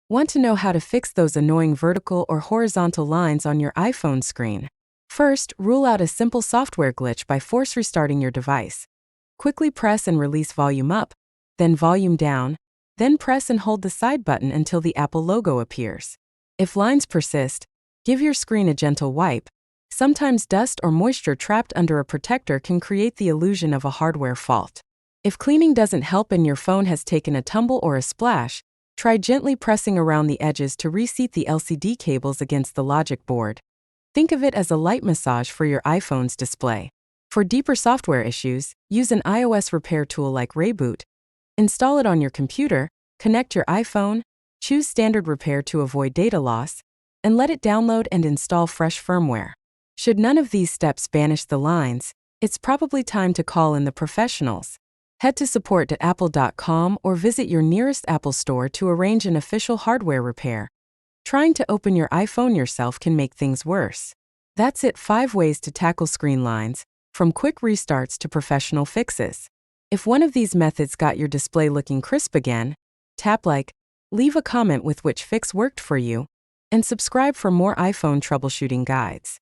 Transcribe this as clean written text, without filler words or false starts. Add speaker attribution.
Speaker 1: Want to know how to fix those annoying vertical or horizontal lines on your iPhone screen? First, rule out a simple software glitch by force restarting your device. Quickly press and release volume up, then volume down, then press and hold the side button until the Apple logo appears. If lines persist, give your screen a gentle wipe. Sometimes dust or moisture trapped under a protector can create the illusion of a hardware fault. If cleaning doesn't help and your phone has taken a tumble or a splash, try gently pressing around the edges to reseat the LCD cables against the logic board. Think of it as a light massage for your iPhone's display. For deeper software issues, use an iOS repair tool like Reboot. Install it on your computer, connect your iPhone, choose standard repair to avoid data loss, and let it download and install fresh firmware. Should none of these steps banish the lines, it's probably time to call in the professionals. Head to support.apple.com or visit your nearest Apple store to arrange an official hardware repair. Trying to open your iPhone yourself can make things worse. That's it: 5 ways to tackle screen lines, from quick restarts to professional fixes. If one of these methods got your display looking crisp again, tap like, leave a comment with which fix worked for you, and subscribe for more iPhone troubleshooting guides.